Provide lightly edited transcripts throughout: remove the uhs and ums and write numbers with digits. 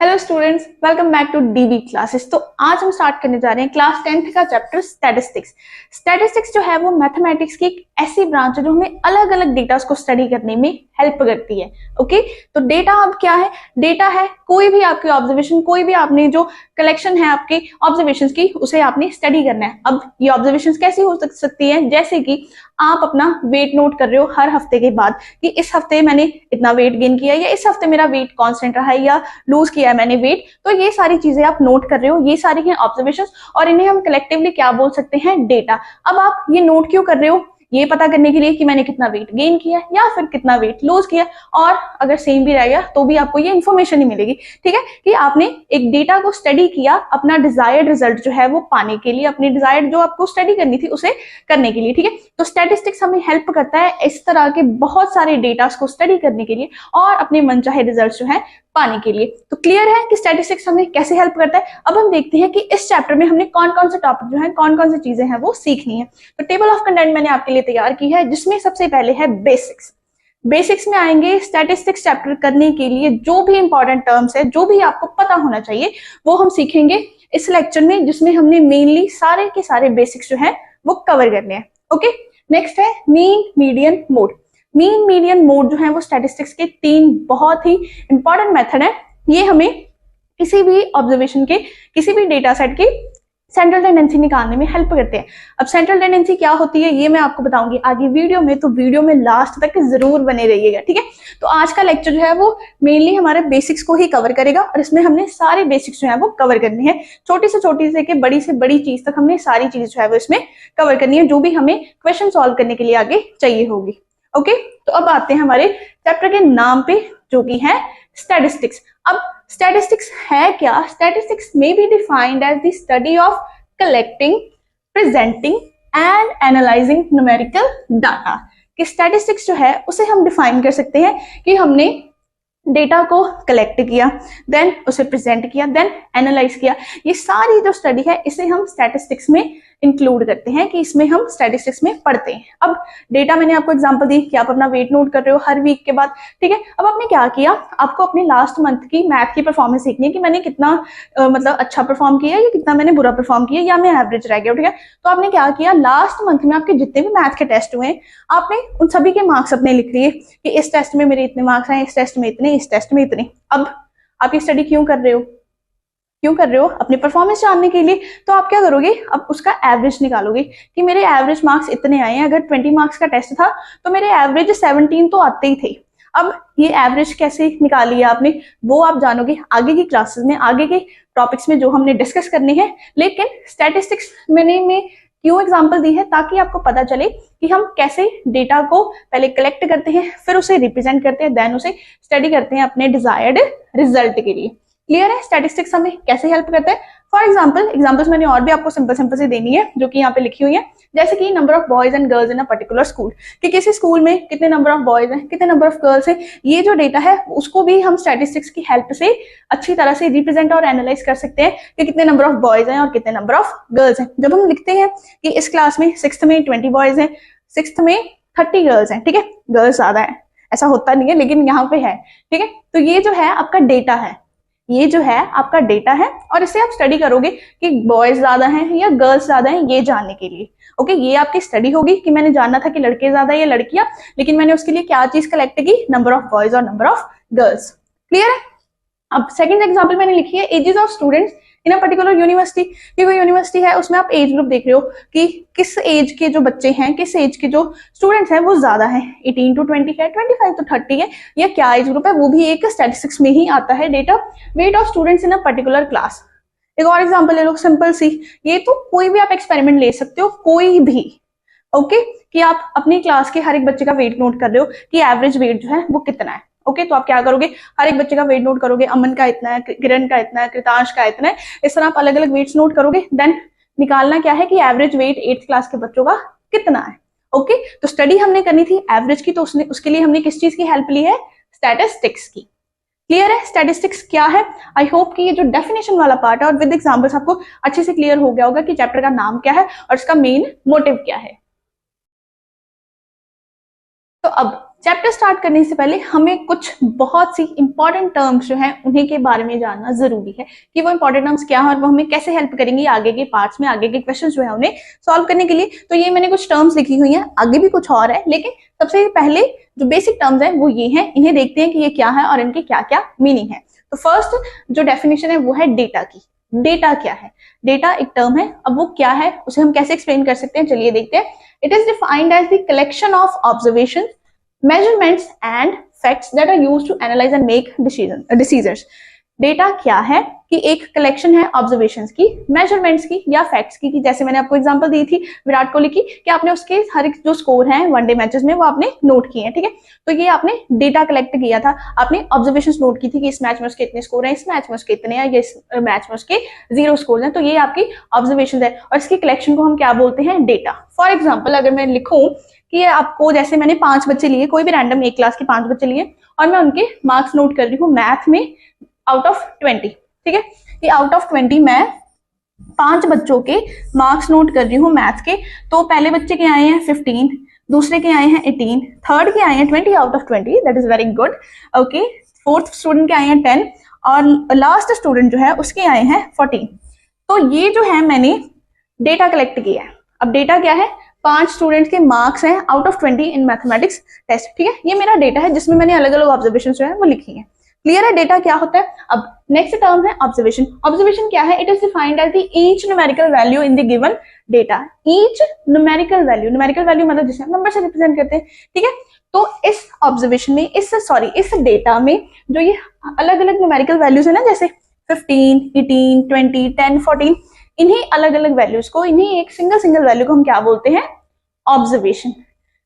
Hello students, welcome back to DB classes. तो आज हम स्टार्ट करने जा रहे हैं क्लास 10th का चैप्टर स्टैटिस्टिक्स। स्टैटिस्टिक्स जो है वो मैथमेटिक्स की एक ऐसी ब्रांच है जो हमें अलग अलग डेटा को स्टडी करने में हेल्प करती है। ओके, तो डेटा अब क्या है? डेटा है कोई भी आपकी ऑब्जर्वेशन, कोई भी आपने जो कलेक्शन है आपके ऑब्जर्वेशंस की, उसे आपने स्टडी करना है। अब ये ऑब्जर्वेशंस कैसी हो सकती है? जैसे कि आप अपना वेट नोट कर रहे हो हर हफ्ते के बाद कि इस हफ्ते मैंने इतना वेट गेन किया, या इस हफ्ते मेरा वेट कांस्टेंट रहा है, या लूज किया है मैंने वेट। तो ये सारी चीजें आप नोट कर रहे हो, ये सारी हैं ऑब्जर्वेशंस, और इन्हें हम कलेक्टिवली क्या बोल सकते हैं? डेटा। अब आप ये नोट क्यों कर रहे हो? ये पता करने के लिए कि मैंने कितना वेट गेन किया या फिर कितना वेट लूज किया, और अगर सेम भी रह गया तो भी आपको ये इन्फॉर्मेशन ही मिलेगी। ठीक है, कि आपने एक डेटा को स्टडी किया अपना डिजायर्ड रिजल्ट जो है वो पाने के लिए, अपनी डिजायर्ड जो आपको स्टडी करनी थी उसे करने के लिए। ठीक है, तो स्टैटिस्टिक्स हमें हेल्प करता है इस तरह के बहुत सारे डेटा को स्टडी करने के लिए और अपने मनचाहे रिजल्ट जो है पाने के लिए। तो क्लियर है कि स्टैटिस्टिक्स हमें कैसे हेल्प करता है। अब हम देखते हैं कि इस चैप्टर में हमने कौन कौन से टॉपिक जो है, कौन कौन सी चीजें हैं वो सीखनी है। तो टेबल ऑफ कंटेंट मैंने आपके लिए तैयार की है, जिसमें सबसे पहले है बेसिक्स। बेसिक्स में आएंगे स्टैटिस्टिक्स चैप्टर करने के लिए जो भी इंपॉर्टेंट टर्म्स है, जो भी आपको पता होना चाहिए, वो हम सीखेंगे इस लेक्चर में, जिसमें हमने मेनली सारे के सारे बेसिक्स जो है वो कवर करने हैं। ओके, नेक्स्ट है mean median mode. Mean median mode जो है वो स्टैटिस्टिक्स के 3 बहुत ही इंपॉर्टेंट मेथड है। ये हमें किसी भी ऑब्जर्वेशन के, किसी भी डेटा सेट की सेंट्रल टेंडेंसी निकालने में हेल्प करते हैं। अब सेंट्रल टेंडेंसी क्या होती है ये मैं आपको बताऊंगी आगे वीडियो में, तो वीडियो में लास्ट तक जरूर बने रहिएगा। ठीक है, तो आज का लेक्चर जो है वो मेनली हमारे बेसिक्स को ही कवर करेगा, और इसमें हमने सारे बेसिक्स जो है वो कवर करने हैं। छोटी से बड़ी चीज तक हमने सारी चीज जो है वो इसमें कवर करनी है, जो भी हमें क्वेश्चन सॉल्व करने के लिए आगे चाहिए होगी। ओके, तो अब आते हैं हमारे चैप्टर के नाम पे, जो कि है स्टैटिस्टिक्स। अब स्टैटिस्टिक्स है क्या? Statistics may be defined as the study of collecting, presenting and analyzing numerical data। कि स्टैटिस्टिक्स जो है उसे हम डिफाइन कर सकते हैं कि हमने डेटा को कलेक्ट किया, देन उसे प्रेजेंट किया, देन एनालाइज किया। ये सारी जो स्टडी है इसे हम स्टैटिस्टिक्स में इंक्लूड करते हैं, कि इसमें हम स्टैटिस्टिक्स में पढ़ते हैं। अब डेटा मैंने आपको एग्जांपल दी कि आप अपना वेट नोट कर रहे हो हर वीक के बाद। ठीक है, अब आपने क्या किया, आपको अपने लास्ट मंथ की मैथ की परफॉर्मेंस देखनी है कि मैंने कितना मतलब अच्छा परफॉर्म किया या कितना मैंने बुरा परफॉर्म किया, या मैं एवरेज रह गया। ठीक है, तो आपने क्या किया, लास्ट मंथ में आपके जितने भी मैथ के टेस्ट हुए आपने उन सभी के मार्क्स अपने लिख लिए कि इस टेस्ट में मेरे इतने मार्क्स आए, इस टेस्ट में इतने, इस टेस्ट में इतने। अब आप ये स्टडी क्यों कर रहे हो? अपनी परफॉर्मेंस जानने के लिए। तो आप क्या करोगे, अब उसका एवरेज निकालोगे कि मेरे एवरेज मार्क्स इतने आए हैं। अगर 20 मार्क्स का टेस्ट था तो मेरे एवरेज 17 तो आते ही थे। अब ये एवरेज कैसे निकाली है आपने, वो आप जानोगे आगे की क्लासेस में, आगे के टॉपिक्स में जो हमने डिस्कस करने हैं। लेकिन स्टैटिस्टिक्स मैंने क्यों एग्जांपल दी है, ताकि आपको पता चले कि हम कैसे डेटा को पहले कलेक्ट करते हैं, फिर उसे रिप्रेजेंट करते हैं, देन उसे स्टडी करते हैं अपने डिजायर्ड रिजल्ट के लिए। क्लियर है स्टैटिस्टिक्स हमें कैसे हेल्प करता है? फॉर एग्जाम्पल्स मैंने और भी आपको सिंपल से देनी है, जो कि यहाँ पे लिखी हुई है। जैसे कि number of boys and girls in a particular school, कि किसी स्कूल में कितने नंबर ऑफ बॉयज हैं, कितने नंबर ऑफ गर्ल्स हैं। ये जो डेटा है उसको भी हम स्टैटिस्टिक्स की हेल्प से अच्छी तरह से रिप्रेजेंट और एनालाइज कर सकते हैं कि कितने नंबर ऑफ बॉयज हैं और कितने नंबर ऑफ गर्ल्स हैं। जब हम लिखते हैं कि इस क्लास में 6th में 20 बॉयज हैं, 6th में 30 गर्ल्स हैं। ठीक है, गर्ल्स ज्यादा है, ऐसा होता नहीं है लेकिन यहाँ पे है। ठीक है, तो ये जो है आपका डेटा है, ये जो है आपका डेटा है, और इसे आप स्टडी करोगे कि बॉयज ज्यादा हैं या गर्ल्स ज्यादा हैं, ये जानने के लिए। ओके, ये आपकी स्टडी होगी कि मैंने जानना था कि लड़के ज्यादा या लड़कियां, लेकिन मैंने उसके लिए क्या चीज कलेक्ट की, नंबर ऑफ बॉयज और नंबर ऑफ गर्ल्स। क्लियर है? अब सेकंड एग्जांपल मैंने लिखी है ages of students in a particular university. कि कोई यूनिवर्सिटी है, उसमें आप एज ग्रुप देख रहे हो कि किस एज के जो बच्चे हैं, किस एज के जो स्टूडेंट्स हैं वो ज्यादा हैं, 18 to 20 है, 25 to 30 है, या क्या एज ग्रुप है, वो भी एक स्टैटिस्टिक्स में ही आता है data. Weight of students in a particular class. एक और एग्जाम्पल ले लो सिंपल सी, ये तो कोई भी आप एक्सपेरिमेंट ले सकते हो, कोई भी। ओके, कि आप अपनी क्लास के हर एक बच्चे का वेट नोट कर रहे हो कि एवरेज वेट जो है वो कितना है। ओके, तो आप क्या करोगे, हर एक बच्चे का वेट नोट करोगे, अमन का इतना है, किरण का इतना है, कृतांश का इतना है। इस तरह आप अलग अलग वेट्स नोट करोगे, देन निकालना क्या है कि एवरेज वेट 8th क्लास के बच्चों का कितना है। ओके, तो स्टडी हमने करनी थी एवरेज की, तो उसके लिए हमने किस चीज की हेल्प ली है? स्टैटिस्टिक्स की। क्लियर है स्टैटिस्टिक्स क्या है? आई होप कि ये जो डेफिनेशन वाला पार्ट है और विद एग्जांपल्स आपको अच्छे से क्लियर हो गया होगा कि चैप्टर का नाम क्या है और इसका मेन मोटिव क्या है। तो अब चैप्टर स्टार्ट करने से पहले हमें कुछ बहुत सी इंपॉर्टेंट टर्म्स जो हैं उन्हीं के बारे में जानना जरूरी है कि वो इंपॉर्टेंट टर्म्स क्या है और वो हमें कैसे हेल्प करेंगी आगे के पार्ट्स में, आगे के क्वेश्चन जो है उन्हें सॉल्व करने के लिए। तो ये मैंने कुछ टर्म्स लिखी हुई हैं, आगे भी कुछ और है, लेकिन सबसे पहले जो बेसिक टर्म्स है वो ये हैं। इन्हें देखते हैं कि ये क्या है और इनके क्या क्या मीनिंग है। तो फर्स्ट जो डेफिनेशन है वो है डेटा की। डेटा क्या है? डेटा एक टर्म है, अब वो क्या है उसे हम कैसे एक्सप्लेन कर सकते हैं, चलिए देखते हैं। It is defined as the collection of observation, measurements and facts that are used to analyze and make decisions। Data क्या है कि एक कलेक्शन है ऑब्जर्वेशंस की, मेजरमेंट्स की या फैक्ट्स की। कि जैसे मैंने आपको एग्जांपल दी थी विराट कोहली की कि आपने उसके हर एक जो स्कोर हैं वनडे मैचेस में वो आपने नोट किए हैं, ठीक है। तो ये आपने डेटा कलेक्ट किया था, आपने ऑब्जर्वेशंस नोट की थी कि इस मैच में उसके इतने स्कोर हैं, इस मैच में उसके इतने हैं, इस मैच में उसके 0 स्कोर हैं। तो ये आपकी ऑब्जर्वेशन है और इसकी कलेक्शन को हम क्या बोलते हैं? डेटा। फॉर एग्जाम्पल अगर मैं लिखूं कि आपको, जैसे मैंने 5 बच्चे लिए, कोई भी रैंडम एक क्लास के 5 बच्चे लिए और मैं उनके मार्क्स नोट कर रही हूँ मैथ में आउट ऑफ 20, ठीक है। कि आउट ऑफ 20 मैं 5 बच्चों के मार्क्स नोट कर रही हूँ मैथ के। तो पहले बच्चे के आए हैं 15, दूसरे के आए हैं 18, थर्ड के आए हैं 20 out of 20, that is very good, okay. Fourth student के आए हैं 10 और लास्ट स्टूडेंट जो है उसके आए हैं 14। तो ये जो है मैंने डेटा कलेक्ट किया है। अब डेटा क्या है? 5 स्टूडेंट्स के मार्क्स हैं out of 20 in mathematics test, ठीक है। ये मेरा डेटा है जिसमें मैंने अलग अलग ऑब्जर्वेशन जो है वो लिखी है। क्लियर है डेटा क्या होता है? अब नेक्स्ट टर्म है ऑब्जर्वेशन। ऑब्जर्वेशन क्या है? It is defined as the each numerical value in the given data. Each numerical value मतलब जिसे हम नंबर से रिप्रेजेंट करते हैं, ठीक है। तो इस ऑब्जर्वेशन में, इस डेटा में जो ये अलग अलग न्यूमेरिकल वैल्यूज है ना, जैसे 15, 18, 20, 10, 14, इन्हीं अलग अलग वैल्यूज को, इन्हीं एक सिंगल वैल्यू को हम क्या बोलते हैं? ऑब्जर्वेशन।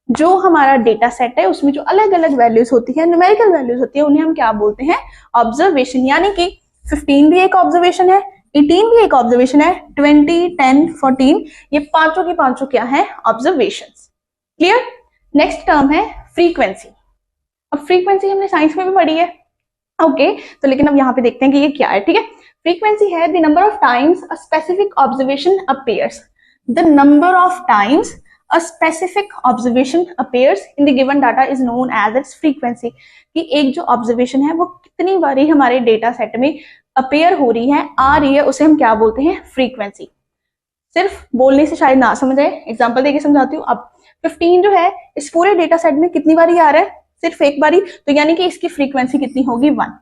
जो हमारा डेटा सेट है उसमें जो अलग अलग वैल्यूज होती है, न्यूमेरिकल वैल्यूज होती है, उन्हें हम क्या बोलते हैं? ऑब्जर्वेशन। यानी कि 15 भी एक ऑब्जर्वेशन है, 18 भी एक ऑब्जर्वेशन है, 20, 10, 14 ये पांचों की पांचों क्या है? ऑब्जर्वेशंस। क्लियर? नेक्स्ट टर्म है फ्रीक्वेंसी। अब फ्रीक्वेंसी हमने साइंस में भी पढ़ी है, ओके। तो लेकिन अब यहाँ पे देखते हैं कि ये क्या है, ठीक है। फ्रीक्वेंसी है the number of times a specific observation appears. The number of times a specific observation appears in the given data is known as its frequency। कि एक जो ऑब्जर्वेशन है वो कितनी बारी हमारे डेटा सेट में अपेयर हो रही है, आ रही है, उसे हम क्या बोलते हैं? फ्रीक्वेंसी। सिर्फ बोलने से शायद ना समझ आए, एग्जांपल देके समझाती हूँ। अब 15 जो है इस पूरे डेटा सेट में कितनी बारी आ रहा है? सिर्फ एक बारी, तो यानी कि इसकी फ्रीक्वेंसी कितनी होगी? 1।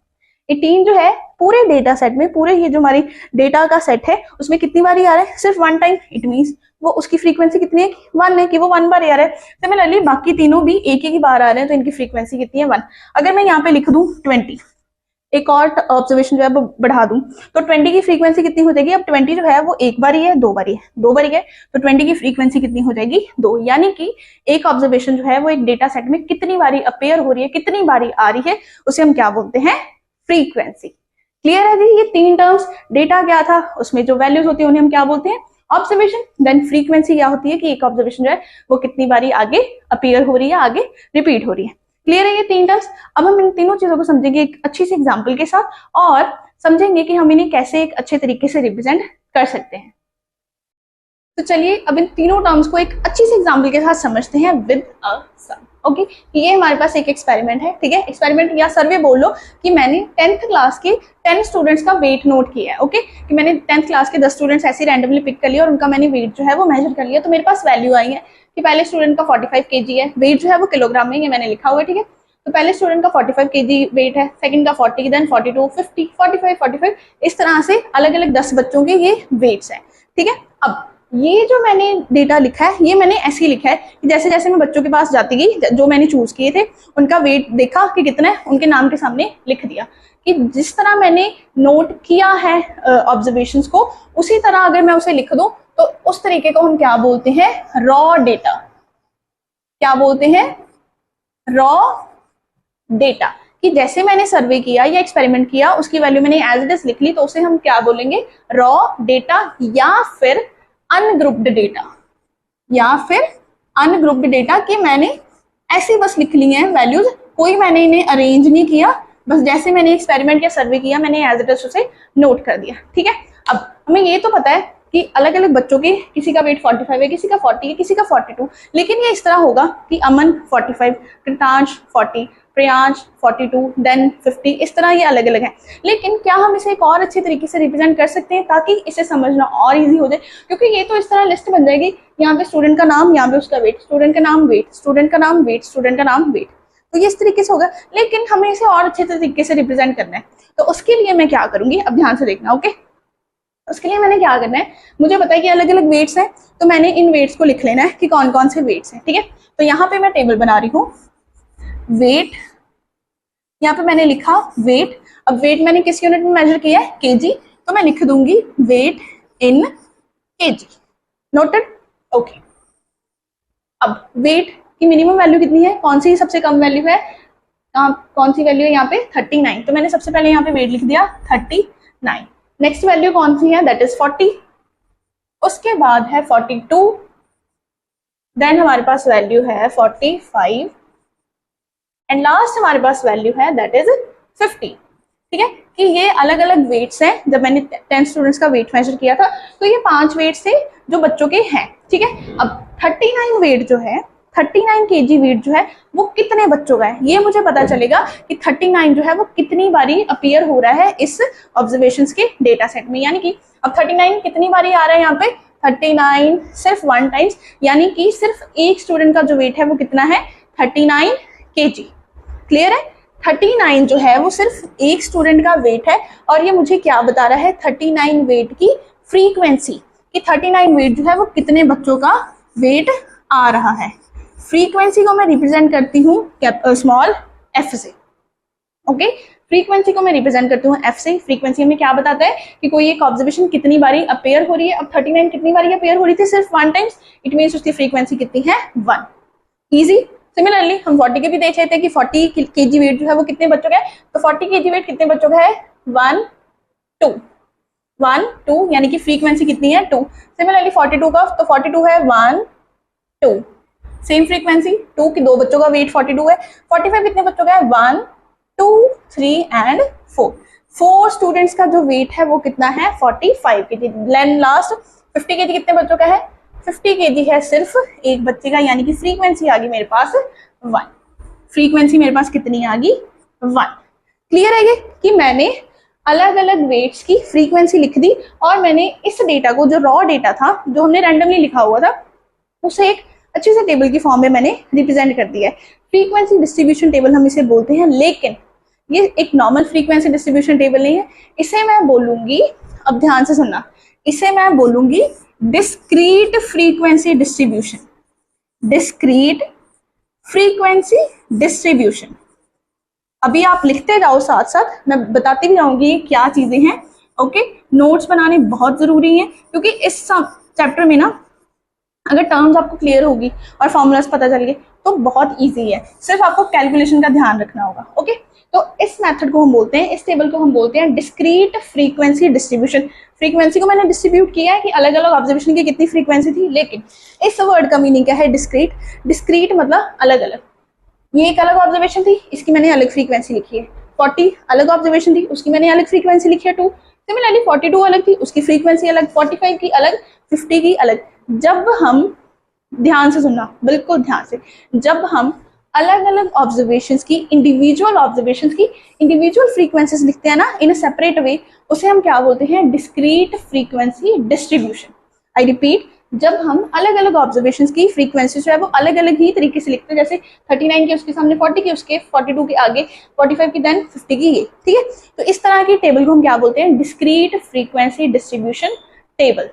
18 जो है पूरे डेटा सेट में, पूरे ये जो हमारी डेटा का सेट है उसमें कितनी बारी आ रहा है? सिर्फ 1 टाइम। इट मींस वो उसकी फ्रीक्वेंसी कितनी है? 1 है, कि वो 1 बार आ रहा है। सिमिलरली बाकी तीनों भी एक ही बार आ रहे हैं तो इनकी फ्रीक्वेंसी कितनी है? 1। अगर मैं यहाँ पे लिख दूं 20, एक और ऑब्जर्वेशन जो है वो बढ़ा दूं, तो 20 की फ्रीक्वेंसी कितनी हो जाएगी? अब 20 जो है वो एक बारी है, 2 बारी है, 2 बारी है, तो 20 की फ्रीक्वेंसी कितनी हो जाएगी? 2। यानी कि एक ऑब्जर्वेशन जो है वो एक डेटा सेट में कितनी बारी अपेयर हो रही है, कितनी बारी आ रही है, उसे हम क्या बोलते हैं? फ्रीक्वेंसी। क्लियर है जी? ये 3 टर्म्स। डेटा क्या था, उसमें जो वैल्यूज होती है उन्हें हम क्या बोलते हैं? ऑब्जर्वेशन। देन फ्रीक्वेंसी क्या होती है कि एक ऑब्जर्वेशन जो है वो कितनी बारी आगे अपियर हो रही है, आगे रिपीट हो रही है। क्लियर है ये 3 टर्म्स? अब हम इन तीनों चीजों को समझेंगे एक अच्छी सी एग्जांपल के साथ और समझेंगे कि हम इन्हें कैसे एक अच्छे तरीके से रिप्रेजेंट कर सकते हैं। तो चलिए अब इन तीनों टर्म्स को एक अच्छी सी एग्जांपल के साथ समझते हैं विद अ सम। ओके, ये हमारे पास एक एक्सपेरिमेंट है, ठीक है। एक्सपेरिमेंट या सर्वे बोल लो कि मैंने 10th क्लास के 10 स्टूडेंट्स का वेट नोट किया है, ओके। कि मैंने 10th क्लास के 10 स्टूडेंट्स ऐसे रैंडमली पिक कर लिया और उनका मैंने वेट जो है वो मेजर कर लिया। तो मेरे पास वैल्यू आई है कि पहले स्टूडेंट का 45 kg है, वेट जो है वो किलोग्राम में, ये मैंने लिखा हुआ है, ठीक है। तो पहले स्टूडेंट का 45 kg वेट है, सेकंड का 40, देन 42, 50, 45, 45, इस तरह से अलग अलग 10 बच्चों के ये वेट्स हैं, ठीक है। अब ये जो मैंने डेटा लिखा है ये मैंने ऐसे ही लिखा है कि जैसे जैसे मैं बच्चों के पास जाती गई, जो मैंने चूज किए थे उनका वेट देखा कि कितना है, उनके नाम के सामने लिख दिया। कि जिस तरह मैंने नोट किया है ऑब्जर्वेशंस को, उसी तरह अगर मैं उसे लिख दूं तो उस तरीके को हम क्या बोलते हैं? Raw data. क्या बोलते हैं? Raw data. कि जैसे मैंने सर्वे किया या एक्सपेरिमेंट किया उसकी वैल्यू मैंने एज इट इज लिख ली, तो उसे हम क्या बोलेंगे? रॉ डेटा या फिर अनग्रुप्ड डेटा, या फिर अनग्रुप्ड डेटा। कि मैंने ऐसे बस लिख ली हैं वैल्यूज, कोई मैंने इन्हें अरेंज नहीं किया, बस जैसे मैंने एक्सपेरिमेंट या सर्वे किया मैंने एज इट इज उसे नोट कर दिया, ठीक है। अब हमें ये तो पता है कि अलग अलग बच्चों के किसी का वेट 45 है, किसी का 40 है, किसी का 42, लेकिन ये इस तरह होगा कि अमन 45, कृतांश 40, प्रियांश 42, देन 50, इस तरह ये अलग अलग है। लेकिन क्या हम इसे एक और अच्छे तरीके से रिप्रेजेंट कर सकते हैं ताकि इसे समझना और इजी हो जाए, क्योंकि ये तो इस तरह लिस्ट बन जाएगी, यहाँ पे स्टूडेंट का नाम, यहाँ पे उसका वेट, स्टूडेंट का नाम, वेट, स्टूडेंट का नाम, वेट, स्टूडेंट का नाम, वेट, तो ये इस तरीके से होगा। लेकिन हमें इसे और अच्छे तरीके से रिप्रेजेंट करना है, तो उसके लिए मैं क्या करूंगी, अब ध्यान से देखना, ओके। उसके लिए मैंने क्या करना है, मुझे पता है कि अलग अलग वेट्स हैं, तो मैंने इन वेट्स को लिख लेना है कि कौन कौन से वेट्स हैं, ठीक है। तो यहाँ पे मैं टेबल बना रही हूँ, वेट, यहाँ पे मैंने लिखा वेट। अब वेट मैंने किस यूनिट में मेजर किया है, केजी, तो मैं लिख दूंगी वेट इन केजी, नोटेड, ओके। अब वेट की मिनिमम वैल्यू कितनी है, कौन सी सबसे कम वैल्यू है, कौन सी वैल्यू है यहाँ पे 39, तो मैंने सबसे पहले यहाँ पे वेट लिख दिया 39। नेक्स्ट वैल्यू कौन सी है, दैट इज 40, उसके बाद है 42, देन हमारे पास वैल्यू है 45, एंड लास्ट हमारे पास वैल्यू है दैट इज 50, ठीक है। कि ये अलग अलग वेट्स हैं, जब मैंने 10 स्टूडेंट्स का वेट मेजर किया था तो ये 5 वेट्स थे जो बच्चों के हैं, ठीक है। अब 39 वेट जो है, 39 केजी वेट जो है वो कितने बच्चों का है, ये मुझे पता चलेगा कि 39 जो है वो कितनी बारी अपीयर हो रहा है इस ऑब्जर्वेशंस के डेटा सेट में। यानी कि अब 39 कितनी बारी आ रहा है यहाँ पे, 39 सिर्फ 1 टाइम्स, यानी कि सिर्फ एक स्टूडेंट का जो वेट है वो कितना है 39 केजी। क्लियर है, 39 जो है वो सिर्फ एक स्टूडेंट का वेट है, और ये मुझे क्या बता रहा है, 39 वेट की फ्रीक्वेंसी, कि 39 वेट जो है वो कितने बच्चों का वेट आ रहा है। फ्रीक्वेंसी को मैं रिप्रेजेंट करती हूँ स्मॉल एफ से, ओके। फ्रीक्वेंसी को मैं रिप्रेजेंट करती हूँ एफ से। फ्रीक्वेंसी हमें क्या बताता है कि कोई एक ऑब्जर्वेशन कितनी बारी अपेयर हो रही है। अब 39 कितनी बारी अपेयर हो रही थी, सिर्फ 1 टाइम्स, इट मीन्स उसकी फ्रीक्वेंसी कितनी है 1, इजी। सिमिलरली हम 40 के भी देख लेते हैं कि 40 केजी वेट जो है वो कितने बच्चों का है, तो 40 केजी वेट कितने बच्चों का है 1 2, यानी कि फ्रीक्वेंसी कितनी है 2। सिमिलरली 42 का, तो 42 है 1 2, सेम फ्रीक्वेंसी 2 की 2 बच्चों का वेट 42 है। 45 कितने बच्चों का है 1 2 3 एंड 4 स्टूडेंट्स का जो वेट है वो कितना है 45 केजी। लास्ट 50 केजी कितने बच्चों का है, 50 केजी है सिर्फ एक बच्चे का, यानी कि फ्रीक्वेंसी आ गई मेरे पास 1। फ्रीक्वेंसी मेरे पास कितनी आ गई 1। क्लियर है ये कि मैंने अलग अलग वेट्स की फ्रीक्वेंसी लिख दी, और मैंने इस डेटा को, जो रॉ डेटा था जो हमने रैंडमली लिखा हुआ था, उसे एक अच्छे से टेबल की फॉर्म में मैंने रिप्रेजेंट कर दिया है। फ्रीक्वेंसी डिस्ट्रीब्यूशन टेबल हम इसे बोलते हैं, लेकिन ये एक नॉर्मल फ्रीक्वेंसी डिस्ट्रीब्यूशन टेबल नहीं है। इसे मैं बोलूंगी, अब ध्यान से सुनना, इसे मैं बोलूंगी discrete frequency distribution. Discrete frequency distribution. अभी आप लिखते जाओ, साथ साथ मैं बताती भी जाऊंगी क्या चीजें हैं, ओके। नोट्स बनाने बहुत जरूरी हैं, क्योंकि इस चैप्टर में ना अगर टर्म्स आपको क्लियर होगी और फॉर्मूलाज पता चल गए तो बहुत इजी है, सिर्फ आपको कैलकुलेशन का ध्यान रखना होगा, ओके। तो इस मेथड को हम बोलते हैं, इस टेबल को हम बोलते हैं डिस्क्रीट फ्रीक्वेंसी डिस्ट्रीब्यूशन। फ्रीक्वेंसी को मैंने डिस्ट्रीब्यूट किया है कि अलग अलग ऑब्जर्वेशन की कितनी फ्रीक्वेंसी थी, लेकिन इस वर्ड का मीनिंग क्या है डिस्क्रीट। डिस्क्रीट मतलब अलग अलग। ये एक अलग ऑब्जर्वेशन थी, इसकी मैंने अलग फ्रीक्वेंसी लिखी है। 40 अलग ऑब्जर्वेशन थी, उसकी मैंने अलग फ्रीक्वेंसी लिखी है 2। सिमिलरली 42 अलग थी, उसकी फ्रीक्वेंसी अलग, 45 की अलग, 50 की अलग। जब हम, ध्यान से सुनना, बिल्कुल ध्यान से, जब हम अलग अलग ऑब्जर्वेशंस की, इंडिविजुअल ऑब्जर्वेशंस की इंडिविजुअल फ्रीक्वेंसीज लिखते हैं ना इन अ सेपरेट वे, उसे हम क्या बोलते हैं discrete frequency distribution. I repeat, जब हम अलग अलग ऑब्जर्वेशंस की फ्रीक्वेंसी जो है वो अलग अलग ही तरीके से लिखते हैं, जैसे 39 के उसके सामने 40 के उसके, 42 के आगे 45 की, देन 50 की, ये ठीक है। तो इस तरह की टेबल को हम क्या बोलते हैं discrete frequency distribution table.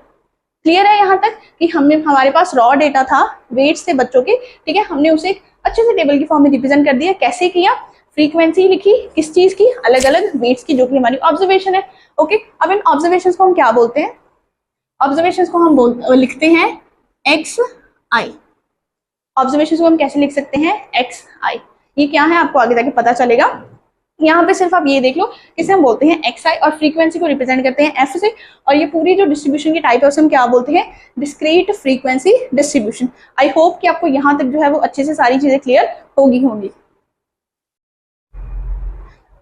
Clear है यहाँ तक कि हमने, हमारे पास रॉ डेटा था वेट्स से बच्चों के, ठीक है, हमने उसे अच्छे से टेबल की फॉर्म में रिप्रेजेंट कर दिया। कैसे किया, फ्रीक्वेंसी लिखी किस चीज की, अलग अलग वेट्स की, जो कि हमारी ऑब्जर्वेशन है, ओके। अब इन ऑब्जर्वेशंस को हम क्या बोलते हैं, ऑब्जर्वेशंस को हम लिखते हैं एक्स आई। ऑब्जर्वेशंस को हम कैसे लिख सकते हैं एक्स आई। ये क्या है आपको आगे जाके पता चलेगा। यहाँ पे सिर्फ आप ये देख लो, किसे हम बोलते हैं एक्स आई, और फ्रीक्वेंसी को रिप्रेजेंट करते हैं एफ से, और ये पूरी जो डिस्ट्रीब्यूशन की टाइप है उसे हम क्या बोलते हैं discrete frequency distribution. I hope कि आपको यहाँ तक जो है वो अच्छे से सारी चीजें क्लियर होगी।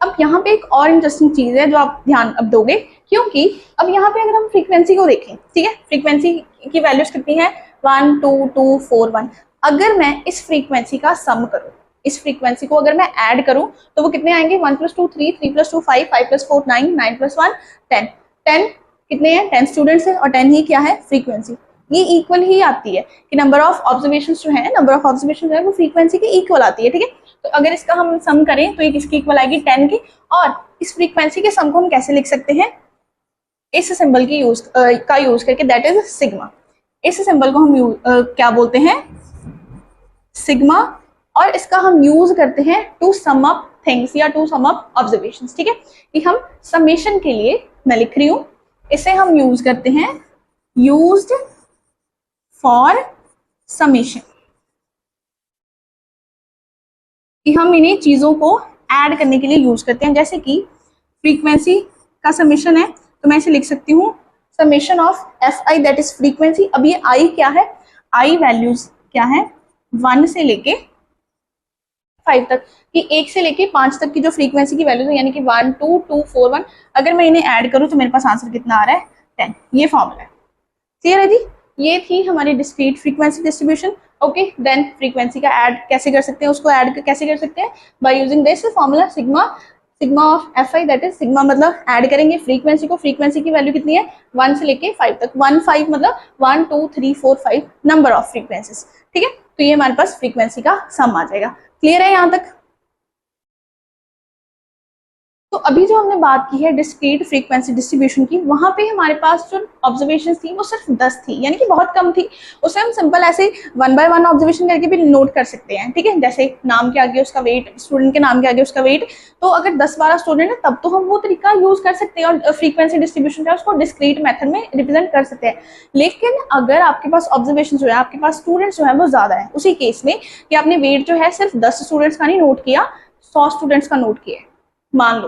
अब यहाँ पे एक और इंटरेस्टिंग चीज है जो आप ध्यान अब दोगे, क्योंकि अब यहाँ पे अगर हम फ्रीक्वेंसी को देखें, ठीक है, फ्रीक्वेंसी की वैल्यूज कितनी है 1 2 2 4 1। अगर मैं इस फ्रीक्वेंसी का सम करूं, इस फ्रीक्वेंसी को अगर मैं ऐड करूं तो वो कितने आएंगे 1 + 2 3 3 + 2 5 5 + 4 9 9 + 1 10 10 कितने हैं 10 स्टूडेंट्स हैं और 10 ही क्या है फ्रीक्वेंसी। ये इक्वल ही आती है कि नंबर ऑफ ऑब्जर्वेशन जो है, नंबर ऑफ ऑब्जर्वेशन जो है वो फ्रीक्वेंसी के इक्वल आती है, ठीक है। तो अगर इसका हम सम करें तो ये किसकी इक्वल आएगी 10 की। और इस फ्रीक्वेंसी के सम को हम कैसे लिख सकते हैं, इस सिंबल की यूज करके, दैट इज सिग्मा। इस सिंबल को हम क्या बोलते हैं सिग्मा, और इसका हम यूज करते हैं टू सम अप थिंग्स या टू सम अप ऑब्जर्वेशंस, ठीक है। कि हम समेशन के लिए मैं लिख रही हूं, इसे हम यूज करते हैं यूज्ड फॉर समेशन, कि हम इन्हीं चीजों को ऐड करने के लिए यूज करते हैं। जैसे कि फ्रीक्वेंसी का समेशन है तो मैं इसे लिख सकती हूँ summation of F I, that is frequency. अब ये आई क्या है, आई वैल्यूज क्या है 1 से लेके 5 तक, कि 1 से लेके 5 तक की जो फ्रीक्वेंसी की वैल्यूज है, यानी कि 1 2 2 4 1, अगर मैं इन्हें ऐड करूं तो मेरे पास आंसर कितना आ रहा है 10। ये फॉर्मूला है, क्लियर है जी। ये थी हमारी discrete frequency distribution. Okay, then frequency का ऐड कैसे कर सकते हैं, उसको ऐड कैसे कर सकते हैं by using this formula sigma, sigma of F I, that is sigma मतलब ऐड करेंगे फ्रीक्वेंसी को, फ्रीक्वेंसी की वैल्यू कितनी है 1 से लेके 5 तक, 1 5 मतलब 1 2 3 4 5 नंबर ऑफ फ्रीक्वेंसीज, ठीक है। तो ये हमारे पास फ्रीक्वेंसी का सम आ जाएगा, क्लियर है यहाँ तक। तो अभी जो हमने बात की है डिस्क्रीट फ्रीक्वेंसी डिस्ट्रीब्यूशन की, वहां पे हमारे पास जो ऑब्जर्वेशन थी वो सिर्फ 10 थी, यानी कि बहुत कम थी। उसे हम सिंपल ऐसे 1 बाय 1 ऑब्जर्वेशन करके भी नोट कर सकते हैं, ठीक है। जैसे नाम के आगे उसका वेट, स्टूडेंट के नाम के आगे उसका वेट, तो अगर 10-12 स्टूडेंट है तब तो हम वो तरीका यूज कर सकते हैं और फ्रीक्वेंसी डिस्ट्रीब्यूशन का उसको डिस्क्रीट मेथड में रिप्रेजेंट कर सकते हैं। लेकिन अगर आपके पास ऑब्जर्वेशन जो है, आपके पास स्टूडेंट्स जो है वो ज्यादा है, उसी केस में कि आपने वेट जो है सिर्फ 10 स्टूडेंट्स का नहीं नोट किया, 100 स्टूडेंट्स का नोट किया मान लो,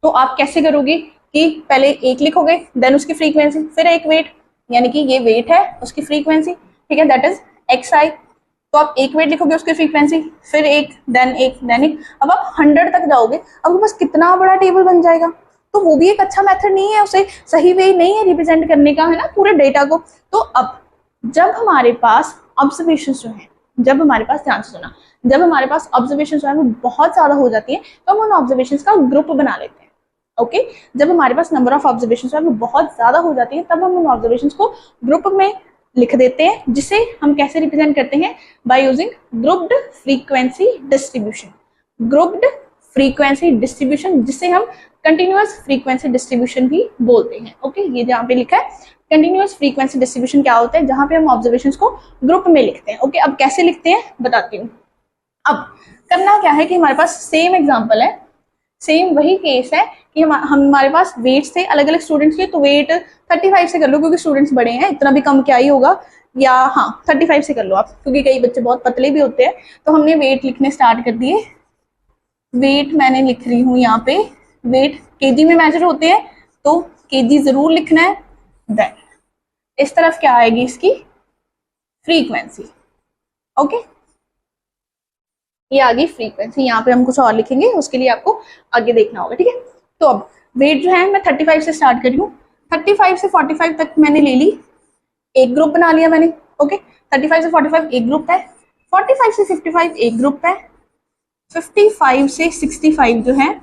तो आप कैसे करोगे कि पहले एक लिखोगे, देन उसकी फ्रीक्वेंसी, फिर एक वेट, यानी कि ये वेट है उसकी फ्रीक्वेंसी, ठीक है, दैट इज एक्स आई। तो आप एक वेट लिखोगे उसकी फ्रीक्वेंसी, फिर एक, देन एक, देन एक, अब आप 100 तक जाओगे, अब बस कितना बड़ा टेबल बन जाएगा। तो वो भी एक अच्छा मेथड नहीं है, उसे सही वे नहीं है रिप्रेजेंट करने का, है ना, पूरे डेटा को। तो अब जब हमारे पास ऑब्जर्वेशन जो है, जब हमारे पास, ध्यान से सुना, जब हमारे पास ऑब्जर्वेशन जो है वो बहुत ज्यादा हो जाती है तो हम उन ऑब्जर्वेशन का ग्रुप बना लेते हैं। ओके, जब हमारे पास नंबर ऑफ ऑब्जर्वेशन जो है वो बहुत ज्यादा हो जाती है तब हम उन ऑब्जर्वेशन को ग्रुप में लिख देते हैं, जिसे हम कैसे रिप्रेजेंट करते हैं by using grouped frequency distribution. Grouped frequency distribution, जिसे हम कंटिन्यूअस फ्रीक्वेंसी डिस्ट्रीब्यूशन भी बोलते हैं। ओके, ये जहाँ पे लिखा है कंटिन्यूअस फ्रीक्वेंसी डिस्ट्रीब्यूशन क्या होता है, जहां पे हम ऑब्जर्वेशंस को ग्रुप में लिखते हैं। ओके, अब कैसे लिखते हैं बताती हूँ। अब करना क्या है कि हमारे पास सेम एग्जांपल है, सेम वही केस है कि हमारे पास वेट थे अलग अलग स्टूडेंट्स के, तो वेट 35 से कर लो क्योंकि स्टूडेंट्स बड़े हैं, इतना भी कम क्या ही होगा, या हाँ 35 से कर लो आप, क्योंकि कई बच्चे बहुत पतले भी होते हैं। तो हमने वेट लिखने स्टार्ट कर दिए, वेट मैंने लिख रही हूँ यहाँ पे, वेट केजी में मेजर होते हैं तो केजी जरूर लिखना है। देन इस तरफ क्या आएगी इसकी फ्रीक्वेंसी। ओके, ये आ गई फ्रीक्वेंसी, यहाँ पे हम कुछ और लिखेंगे, उसके लिए आपको आगे देखना होगा, ठीक है। तो अब वेट जो है मैं 35 से स्टार्ट करी हूँ, 35 से 45 तक मैंने ले ली, एक ग्रुप बना लिया मैंने। ओके, 35 से 45 एक ग्रुप है, 45 से 55 एक ग्रुप है, 55 से 65 जो है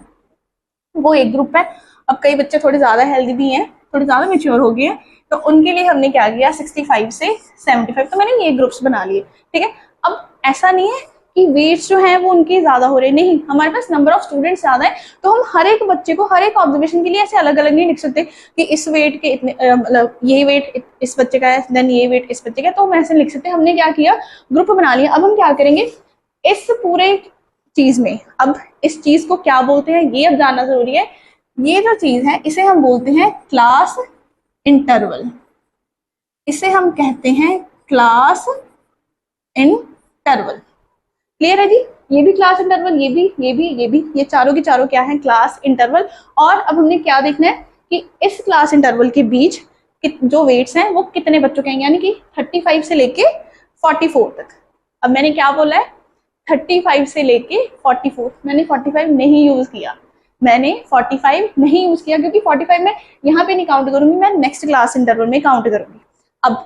वो एक ग्रुप है। अब कई बच्चे थोड़े ज्यादा हेल्दी भी हैं, थोड़े ज्यादा मेच्योर हो गए हैं, तो उनके लिए हमने क्या किया 65 से 75, तो मैंने ये ग्रुप्स बना लिए, ठीक है। अब ऐसा नहीं है कि वेट्स जो है वो उनके ज्यादा हो रहे, नहीं, हमारे पास नंबर ऑफ स्टूडेंट्स ज्यादा है, तो हम हर एक बच्चे को हर एक ऑब्जर्वेशन के लिए ऐसे अलग अलग नहीं लिख सकते कि इस वेट के इतने मतलब ये वेट इस बच्चे का है, देन ये वेट इस बच्चे का है, तो हम ऐसे लिख सकते हैं। हमने क्या किया ग्रुप बना लिया। अब हम क्या करेंगे इस पूरे चीज में, अब इस चीज को क्या बोलते हैं ये अब जानना जरूरी है। ये जो चीज है इसे हम बोलते हैं क्लास इंटरवल, इसे हम कहते हैं क्लास इंटरवल। क्लियर है जी, ये भी क्लास इंटरवल, ये भी, ये चारों की चारों क्या है क्लास इंटरवल। और अब हमने क्या देखना है कि इस क्लास इंटरवल के बीच जो वेट्स हैं वो कितने बच्चों के हैं, यानी कि 35 से लेके 44 तक। अब मैंने क्या बोला है 35 से लेके 44, मैंने 45 नहीं यूज किया, मैंने 45 नहीं यूज किया क्योंकि 45 में यहाँ पे नहीं काउंट करूंगी, मैं नेक्स्ट क्लास इंटरवल में काउंट करूंगी। अब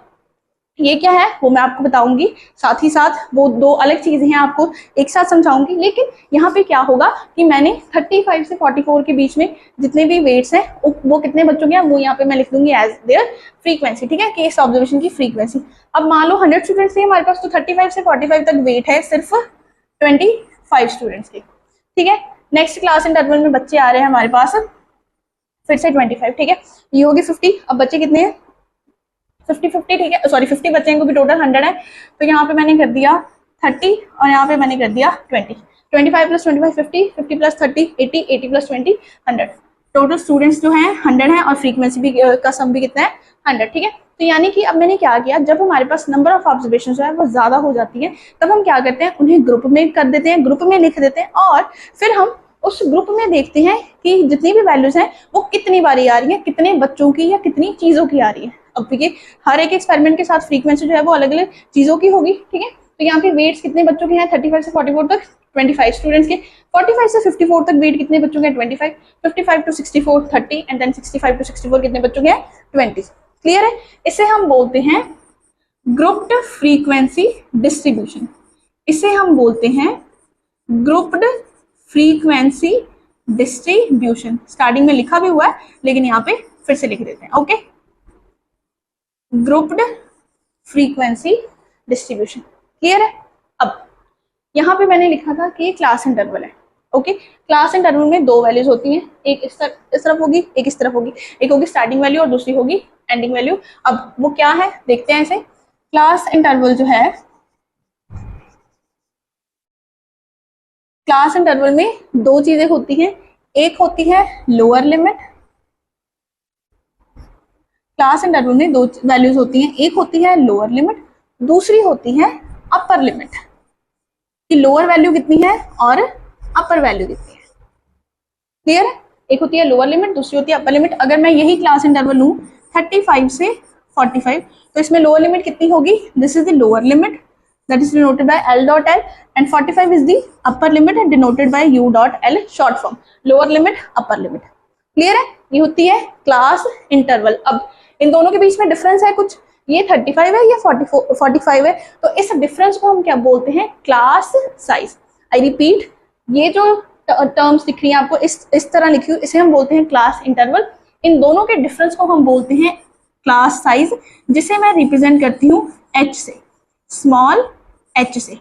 ये क्या है वो मैं आपको बताऊंगी, साथ ही साथ वो दो अलग चीजें हैं आपको एक साथ समझाऊंगी। लेकिन यहाँ पे क्या होगा कि मैंने 35 से 44 के बीच में जितने भी वेट्स हैं वो कितने बच्चों के हैं वो यहाँ पे मैं लिख दूंगी एज देयर फ्रीक्वेंसी, ठीक है, केस ऑब्जर्वेशन की फ्रीक्वेंसी। अब मान लो 100 स्टूडेंट्स थे हमारे पास, तो 35 से 45 तक वेट है सिर्फ 25 स्टूडेंट्स के, ठीक है। नेक्स्ट क्लास इंटरवल में बच्चे आ रहे हैं हमारे पास फिर से 25, ठीक है, ये होगी 50। अब बच्चे कितने हैं 50, ठीक है, सॉरी 50 बच्चे हैं क्योंकि टोटल 100 है, तो यहाँ पे मैंने कर दिया 30 और यहाँ पे मैंने कर दिया 20। 25 plus 25 50, 50 plus 30 80, 80 plus 20 100। Total students जो हैं 100 है और फ्रीक्वेंसी भी का सम भी कितना है 100, ठीक है। तो यानी कि अब मैंने क्या किया, जब हमारे पास नंबर ऑफ ऑब्जर्वेशन जो है वो ज्यादा हो जाती है तब हम क्या करते हैं, उन्हें ग्रुप में कर देते हैं, ग्रुप में लिख देते हैं और फिर हम उस ग्रुप में देखते हैं कि जितनी भी वैल्यूज हैं वो कितनी बारी आ रही है, कितने बच्चों की या कितनी चीजों की आ रही है। अब देखिए हर एक एक्सपेरिमेंट के साथ फ्रीक्वेंसी जो है वो अलग अलग चीजों की होगी, ठीक है। तो यहाँ पे वेट्स कितने बच्चों के हैं 35 से 44 तक 25 स्टूडेंट्स के, 45 से 54 तक वेट कितने बच्चों के हैं 25, 55 टू 64 30 एंड देन 65 टू 64 कितने बच्चों के हैं 20। क्लियर है? इसे हम बोलते हैं ग्रुप्ड फ्रीक्वेंसी डिस्ट्रीब्यूशन, इसे हम बोलते हैं ग्रुप्ड फ्रीक्वेंसी डिस्ट्रीब्यूशन। स्टार्टिंग में लिखा भी हुआ है लेकिन यहाँ पे फिर से लिख देते हैं, okay. Grouped frequency distribution, clear है? अब यहाँ पे मैंने लिखा था कि क्लास इंटरवल है, ओके। क्लास इंटरवल में दो वैल्यूज होती हैं, एक इस तरफ होगी, एक इस तरफ होगी, एक होगी स्टार्टिंग वैल्यू और दूसरी होगी एंडिंग वैल्यू। अब वो क्या है देखते हैं इसे। क्लास इंटरवल जो है, क्लास इंटरवल में दो चीजें होती हैं, एक होती है लोअर लिमिट, क्लास इंटरवल में दो वैल्यूज होती हैं, एक होती है लोअर लिमिट, दूसरी होती है अपर लिमिट, कि लोअर वैल्यू कितनी है और अपर वैल्यू कितनी है। क्लियर है? एक होती है लोअर लिमिट, दूसरी होती है अपर लिमिट। अगर मैं यही क्लास इंटरवल लूं 35 से 45 तो इसमें लोअर लिमिट कितनी होगी, this is the lower limit that is denoted by L dot L and 45 is the upper limit and denoted by U dot L short form, lower limit upper limit। Clear है? ये होती है class interval. अब इन दोनों के बीच में difference है कुछ, ये 35 है, ये 45 है, तो इस डिफरेंस को हम क्या बोलते हैं, क्लास साइज। आई रिपीट, ये जो टर्म्स दिख रही है आपको इस तरह लिखी हुई, इसे हम बोलते हैं क्लास इंटरवल। इन दोनों के डिफरेंस को हम बोलते हैं क्लास साइज, जिसे मैं रिप्रेजेंट करती हूँ H से, स्मॉल h से।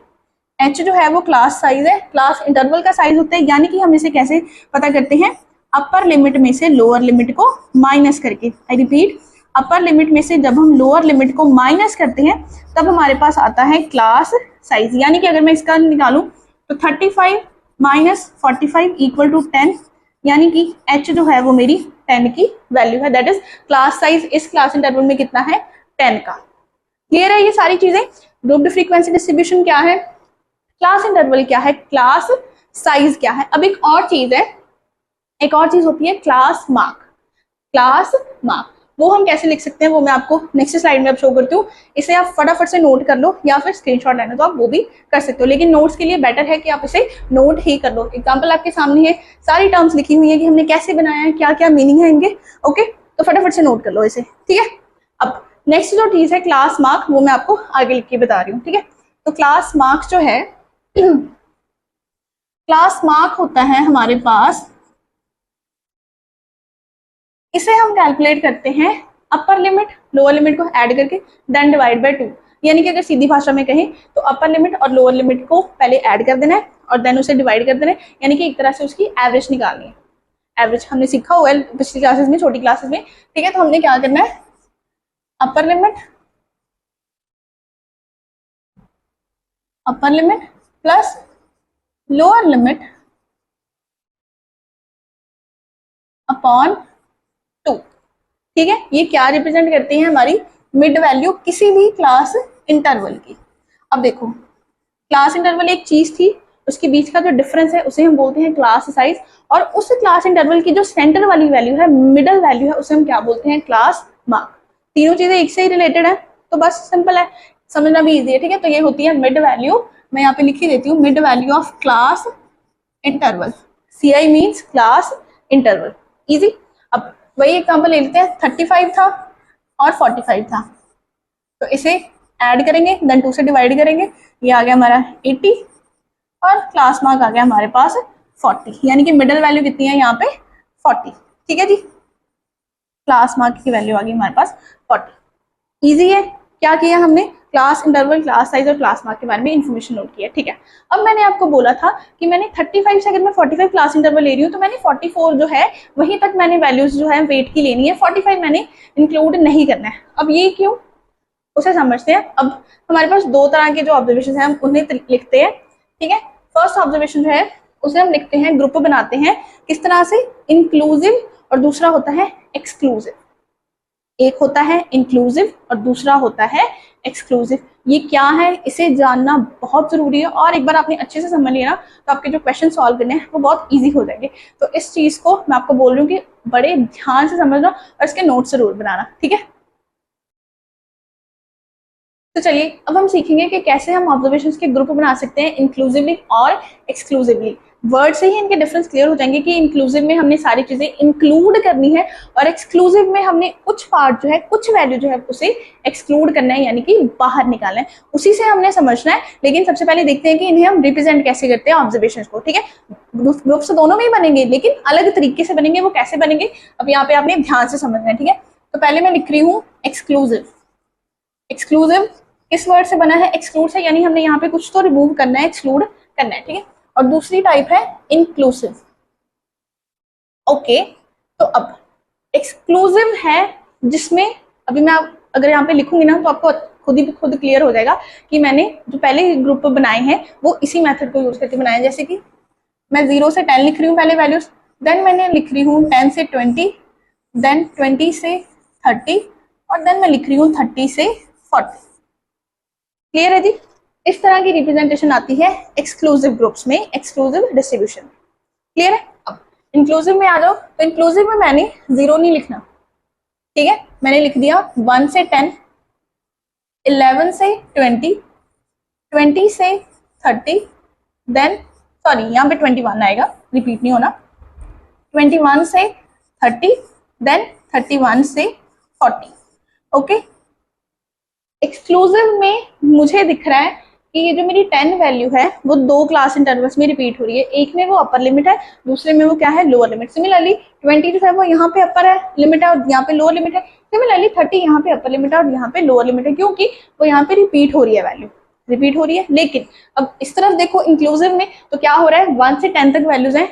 h जो है वो क्लास साइज है, क्लास इंटरवल का साइज होता है। यानी कि हम इसे कैसे पता करते हैं, अपर लिमिट में से लोअर लिमिट को माइनस करके। आई रिपीट, अपर लिमिट में से जब हम लोअर लिमिट को माइनस करते हैं तब हमारे पास आता है क्लास साइज। यानी कि अगर मैं इसका निकालूं तो 35 माइनस 45 इक्वल टू 10, यानी कि h जो है वो मेरी 10 की वैल्यू है, दैट इज क्लास साइज इस क्लास इंटरवल में कितना है 10 का। क्लियर है ये सारी चीजें? ग्रुप्ड फ्रीक्वेंसी डिस्ट्रीब्यूशन क्या है, क्लास इंटरवल क्या है, क्लास साइज क्या है। अब एक और चीज है, एक और चीज होती है क्लास मार्क। क्लास मार्क वो हम कैसे लिख सकते हैं वो मैं आपको नेक्स्ट स्लाइड में अब शो करती हूँ। इसे आप फटाफट से नोट कर लो या फिर स्क्रीनशॉट लेना तो आप वो भी कर सकते हो, लेकिन नोट्स के लिए बेटर है कि आप इसे नोट ही कर लो। एग्जाम्पल आपके सामने है, सारी टर्म्स लिखी हुई है कि हमने कैसे बनाया है, क्या क्या मीनिंग है इनके, ओके। तो फटाफट से नोट कर लो इसे, ठीक है। अब नेक्स्ट जो चीज है क्लास मार्क, वो मैं आपको आगे लिख के बता रही हूँ, ठीक है। तो क्लास मार्क्स जो है क्लास मार्क होता है हमारे पास, इसे हम कैलकुलेट करते हैं अपर लिमिट लोअर लिमिट को ऐड करके देन डिवाइड बाय 2। यानी कि अगर सीधी भाषा में कहें तो अपर लिमिट और लोअर लिमिट को पहले ऐड कर देना है और देन उसे डिवाइड कर देना है, यानी कि एक तरह से उसकी एवरेज निकालनी है। एवरेज हमने सीखा हुआ है पिछली क्लासेस में, छोटी क्लासेस में, ठीक है। तो हमने क्या करना है, upper limit plus lower limit upon 2, ठीक है। ये क्या रिप्रेजेंट करती है, हमारी मिड वैल्यू किसी भी क्लास इंटरवल की। अब देखो क्लास इंटरवल एक चीज थी, उसके बीच का जो डिफरेंस है उसे हम बोलते हैं क्लास साइज, और उस क्लास इंटरवल की जो सेंटर वाली वैल्यू है, मिडल वैल्यू है, उसे हम क्या बोलते हैं, क्लास मार्क। तीनों चीजें एक से ही रिलेटेड है तो बस सिंपल है, समझना भी इजी है, ठीक है। तो ये होती है मिड वैल्यू, मैं यहाँ पे लिख ही देती हूँ, mid value of class interval. CI means class interval, easy. अब वही एग्जाम्पल ले लेते हैं, 35 था और 45 था, तो इसे ऐड करेंगे, देन 2 से डिवाइड करेंगे, ये आ गया हमारा 80 और क्लास मार्क आ गया हमारे पास 40, यानी कि मिडिल वैल्यू कितनी है यहाँ पे 40। ठीक है जी, क्लास मार्क की वैल्यू आ गई हमारे पास 40। इजी है, क्या किया हमने, क्लास इंटरवल, क्लास साइज और क्लास मार्क के बारे में इन्फॉर्मेशन नोट किया। ठीक है, अब मैंने आपको बोला था कि मैंने 35 से अगर मैं 45 क्लास इंटरवल ले रही हूँ तो मैंने 44 जो है वहीं तक मैंने वैल्यूज जो है वेट की लेनी है, 45 मैंने इंक्लूड नहीं करना है। अब ये क्यों, उसे समझते हैं। अब हमारे पास दो तरह के जो ऑब्जर्वेशन है हम उन्हें लिखते हैं। ठीक है, फर्स्ट ऑब्जर्वेशन जो है उसे हम लिखते हैं, ग्रुप बनाते हैं किस तरह से, इंक्लूसिव और दूसरा होता है एक्सक्लूसिव। एक होता है इंक्लूसिव और दूसरा होता है एक्सक्लूसिव। ये क्या है इसे जानना बहुत जरूरी है, और एक बार आपने अच्छे से समझ लिया ना तो आपके जो क्वेश्चन सॉल्व करने हैं वो बहुत इजी हो जाएंगे। तो इस चीज को मैं आपको बोल रही हूँ कि बड़े ध्यान से समझना और इसके नोट्स जरूर बनाना। ठीक है, तो चलिए अब हम सीखेंगे कि कैसे हम ऑब्जर्वेशंस के ग्रुप बना सकते हैं इंक्लूसिवली और एक्सक्लूसिवली। वर्ड से ही इनके डिफरेंस क्लियर हो जाएंगे कि इंक्लूसिव में हमने सारी चीजें इंक्लूड करनी है और एक्सक्लूसिव में हमने कुछ पार्ट जो है, कुछ वैल्यू जो है उसे एक्सक्लूड करना है, यानी कि बाहर निकालना है, उसी से हमने समझना है। लेकिन सबसे पहले देखते हैं कि इन्हें हम रिप्रेजेंट कैसे करते हैं ऑब्जर्वेशंस को। ठीक है, ग्रुप्स दोनों में ही बनेंगे लेकिन अलग तरीके से बनेंगे, वो कैसे बनेंगे अब यहाँ पे आपने ध्यान से समझना है। ठीक है, तो पहले मैं लिख रही हूँ एक्सक्लूसिव। एक्सक्लूसिव किस वर्ड से बना है, एक्सक्लूड से, यानी हमने यहाँ पे कुछ तो रिमूव करना है, एक्सक्लूड करना है। ठीक है, और दूसरी टाइप है इंक्लूसिव। ओके, तो अब एक्सक्लूसिव है जिसमें अभी मैं अगर यहाँ पे लिखूंगी ना तो आपको खुद क्लियर हो जाएगा कि मैंने जो पहले ग्रुप बनाए हैं वो इसी मेथड को यूज करके बनाए। जैसे कि मैं 0 से 10 लिख रही हूँ पहले वैल्यूज, देन मैंने लिख रही हूँ 10 से 20, देन 20 से 30 और देन मैं लिख रही हूँ 30 से 40। क्लियर है जी, इस तरह की रिप्रेजेंटेशन आती है एक्सक्लूसिव ग्रुप्स में, एक्सक्लूसिव डिस्ट्रीब्यूशन। क्लियर है, अब इंक्लूसिव में आ जाओ। तो इंक्लूसिव में मैंने 0 नहीं लिखना, ठीक है, मैंने लिख दिया 1 से 10, 11 से 20, 20 से 30, देन सॉरी यहाँ पे 21 आएगा, रिपीट नहीं होना, 21 से 30, देन 31 से 40। ओके, एक्सक्लूसिव में मुझे दिख रहा है कि ये जो मेरी 10 वैल्यू है वो 2 क्लास इंटरवल्स में रिपीट हो रही है, एक में वो अपर लिमिट है, दूसरे में वो क्या है, लोअर लिमिट। सिमिलरली 20 जो है वो यहाँ पे अपर है लिमिट है और यहाँ पे लोअर लिमिट है। सिमिलरली 30 यहाँ पे अपर लिमिट है और यहाँ पे लोअर लिमिट है, क्योंकि वो यहाँ पे रिपीट हो रही है, वैल्यू रिपीट हो रही है। लेकिन अब इस तरफ देखो इंक्लूसिव में तो क्या हो रहा है, 1 से 10 तक वैल्यूज है,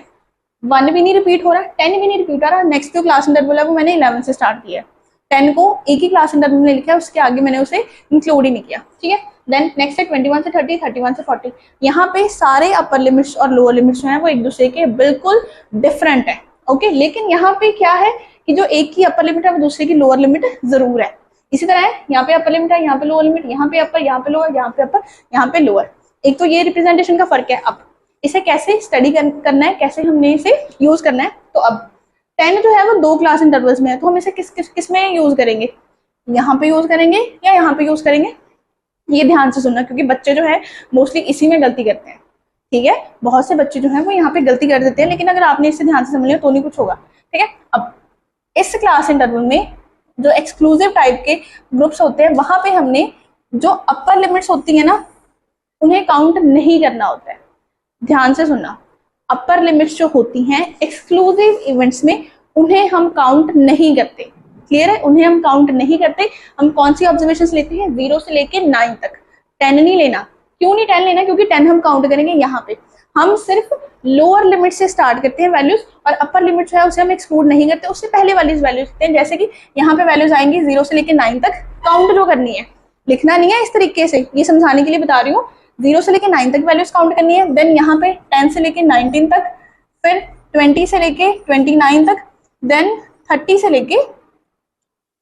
1 भी नहीं रिपीट हो रहा, 10 भी नहीं रिपीट हो रहा। नेक्स्ट जो क्लास इंटरवल है वो मैंने 11 से स्टार्ट किया है, 10 को एक ही क्लास इंटरवल में लिखा है, उसके आगे मैंने उसे इंक्लूड ही नहीं किया। ठीक है, देन नेक्स्ट है 21 से 30, 31 से 40। यहाँ पे सारे अपर लिमिट्स और लोअर लिमिट्स जो है वो एक दूसरे के बिल्कुल डिफरेंट है। ओके, लेकिन यहाँ पे क्या है कि जो एक की अपर लिमिट है वो दूसरे की लोअर लिमिट जरूर है। इसी तरह है, यहाँ पे अपर लिमिट है, यहाँ पे लोअर लिमिट, यहाँ पे अपर, यहाँ पे लोअर, यहाँ पे अपर, यहाँ पे लोअर। एक तो ये रिप्रेजेंटेशन का फर्क है। अब इसे कैसे स्टडी करना है, कैसे हमने इसे यूज करना है, तो अब 10 जो है वो 2 क्लास इंटरवल्स में है, तो हम इसे किस में यूज करेंगे, यहाँ पे यूज करेंगे या यहाँ पे यूज करेंगे, ये ध्यान से सुनना, क्योंकि बच्चे जो है मोस्टली इसी में गलती करते हैं। ठीक है, बहुत से बच्चे जो है वो यहाँ पे गलती कर देते हैं, लेकिन अगर आपने इसे ध्यान से समझ लिया तो नहीं कुछ होगा। ठीक है, अब इस क्लास इंटरवल में जो एक्सक्लूसिव टाइप के ग्रुप्स होते हैं वहां पे हमने जो अपर लिमिट्स होती है ना उन्हें काउंट नहीं करना होता है। ध्यान से सुनना, अपर लिमिट्स जो होती हैं एक्सक्लूसिव इवेंट्स में उन्हें हम काउंट नहीं करते। क्लियर है, उन्हें हम काउंट नहीं करते। हम कौन सी ऑब्जर्वेशंस लेते हैं, 0 से लेके 9 तक। 10 नहीं लेना, क्यों नहीं 10 लेना, क्योंकि 10 हम काउंट करेंगे यहाँ पे। हम सिर्फ लोअर लिमिट से स्टार्ट करते हैं वैल्यूज, और अपर लिमिट जो है उसे हम एक्सक्लूड नहीं करते, उससे पहले वाली वैल्यूज लेते हैं। जैसे कि यहाँ पे वैल्यूज आएंगी 0 से लेके 9 तक, काउंट जो करनी है, लिखना नहीं है इस तरीके से, ये समझाने के लिए बता रही हूँ। 0 से लेके 9 तक वैल्यूज काउंट करनी है, देन यहाँ पे 10 से लेके 19 तक, फिर 20 से लेके 29 तक, देन 30 से लेके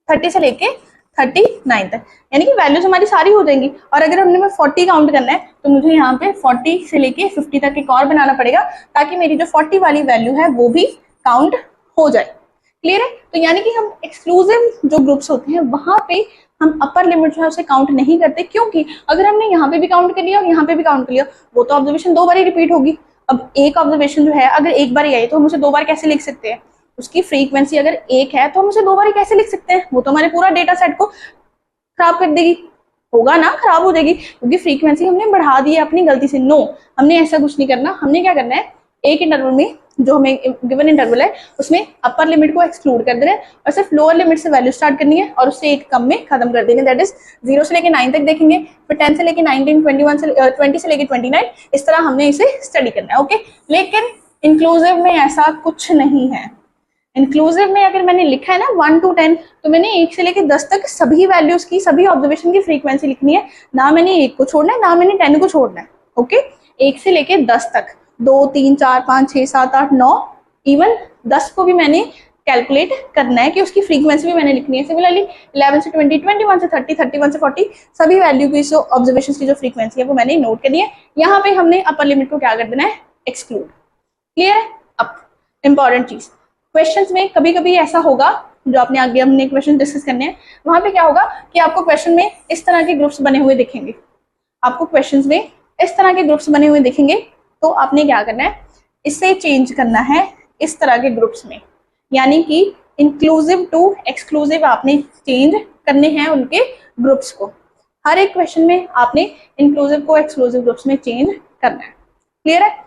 39 तक, यानी कि वैल्यूज हमारी सारी हो जाएंगी। और अगर हमने 40 काउंट करना है तो मुझे यहाँ पे 40 से लेके 50 तक एक और बनाना पड़ेगा, ताकि मेरी जो 40 वाली वैल्यू है वो भी काउंट हो जाए। क्लियर है, तो यानी कि हम एक्सक्लूसिव जो ग्रुप्स होते हैं वहां पे हम अपर लिमिट जो है उसे काउंट नहीं करते, क्योंकि अगर हमने यहाँ पे भी काउंट कर लिया और यहाँ पे भी काउंट कर लिया वो तो ऑब्जर्वेशन 2 बार रिपीट होगी। अब एक ऑब्जर्वेशन जो है अगर एक बार ही आई तो हम उसे 2 बार कैसे लिख सकते हैं? उसकी फ्रीक्वेंसी अगर 1 है तो हम उसे 2 बार ही कैसे लिख सकते हैं? वो तो हमारे पूरा डेटा सेट को खराब कर देगी, होगा ना, खराब हो जाएगी, क्योंकि फ्रीक्वेंसी हमने बढ़ा दी है अपनी गलती से। नो, हमने ऐसा कुछ नहीं करना। हमने क्या करना है, एक इंटरवल में जो हमें गिवन इंटरवल है उसमें अपर लिमिट को एक्सक्लूड कर देना है और सिर्फ लोअर लिमिट से वैल्यू स्टार्ट करनी है और उससे एक कम में खत्म कर देनी है। दैट इज 0 से लेके 9 तक देखेंगे, फिर 10 से लेके 19, 21 से 20 से लेके 29, इस तरह हमने इसे स्टडी करना है। ओके, लेकिन इंक्लूसिव में ऐसा कुछ नहीं है। इंक्लूसिव में अगर मैंने लिखा है ना 1 to 10, तो मैंने 1 से लेके 10 तक सभी वैल्यूज की, सभी ऑब्जर्वेशन की फ्रीक्वेंसी लिखनी है, ना मैंने 1 को छोड़ना है ना मैंने 10 को छोड़ना है। ओके, 1 से लेके 10 तक, 2, 3, 4, 5, 6, 7, 8, 9, इवन 10 को भी मैंने कैलकुलेट करना है कि उसकी फ्रीक्वेंसी भी मैंने लिखनी है। सिमिलरली 11 से 20, 21 से 30, 31 से 40, सभी वैल्यू की जो ऑब्जर्वेशन की जो फ्रीक्वेंसी है वो मैंने नोट करनी है। यहाँ पे हमने अपर लिमिट को क्या कर देना है, एक्सक्लूड। क्लियर है? अब इंपॉर्टेंट चीज, क्वेश्चंस में कभी कभी ऐसा होगा, जो आपने आगे हमने क्वेश्चन डिस्कस करने हैं, वहां पे क्या होगा कि आपको क्वेश्चन में इस तरह के ग्रुप्स बने हुए दिखेंगे, आपको क्वेश्चंस में इस तरह के ग्रुप्स बने हुए दिखेंगे, तो आपने क्या करना है, इसे चेंज करना है इस तरह के ग्रुप्स में, यानी कि इंक्लूसिव टू एक्सक्लूसिव आपने चेंज करने हैं उनके ग्रुप्स को। हर एक क्वेश्चन में आपने इंक्लूसिव को एक्सक्लूसिव ग्रुप्स में चेंज करना है। क्लियर है?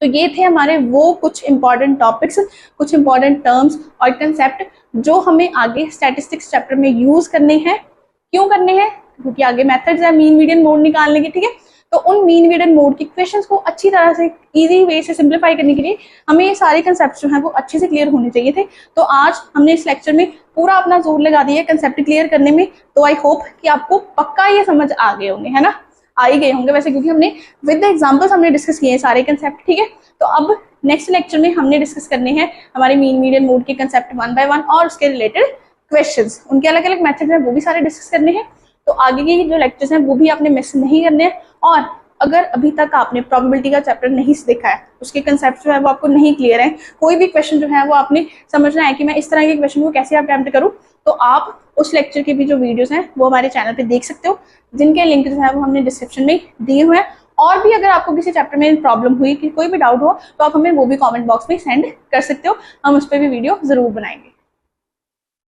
तो ये थे हमारे वो कुछ इंपॉर्टेंट टॉपिक्स, कुछ इंपॉर्टेंट टर्म्स और कंसेप्ट जो हमें आगे स्टैटिस्टिक्स चैप्टर में यूज करने हैं। क्यों करने हैं? क्योंकि आगे मेथड्स है मीन मीडियन मोड निकालने के, ठीक है। तो उन मीन मीडियन मोड की क्वेश्चंस को अच्छी तरह से इजी वे से सिंप्लीफाई करने के लिए हमें ये सारे कंसेप्ट जो हैं वो अच्छे से क्लियर होने चाहिए थे। तो आज हमने इस लेक्चर में पूरा अपना जोर लगा दिया कंसेप्ट क्लियर करने में। तो आई होप कि आपको पक्का ये समझ आ गए होंगे, है ना, आ ही गए होंगे वैसे, क्योंकि हमने विद द एग्जांपल्स हमने डिस्कस किए हैं सारे कंसेप्ट, ठीक है। तो अब नेक्स्ट लेक्चर में हमने डिस्कस करने हैं हमारे मीन मीडियन मोड के कंसेप्ट 1 by 1 और उसके रिलेटेड क्वेश्चंस, उनके अलग अलग मेथड्स हैं वो भी सारे डिस्कस करने हैं। तो आगे के जो लेक्चर्स हैं वो भी आपने मिस नहीं करने हैं। और अगर अभी तक आपने प्रोबेबिलिटी का चैप्टर नहीं देखा है, उसके कंसेप्ट जो है वो आपको नहीं क्लियर है, कोई भी क्वेश्चन जो है वो आपने समझना है कि मैं इस तरह के क्वेश्चन को कैसे अटेम्प्ट करूं, तो आप उस लेक्चर के भी जो वीडियोस हैं वो हमारे चैनल पे देख सकते हो, जिनके लिंक जो है वो हमने डिस्क्रिप्शन में दिए हुए हैं। और भी अगर आपको किसी चैप्टर में प्रॉब्लम हुई कि कोई भी डाउट हो तो आप हमें वो भी कमेंट बॉक्स में सेंड कर सकते हो, हम उस पर भी वीडियो जरूर बनाएंगे।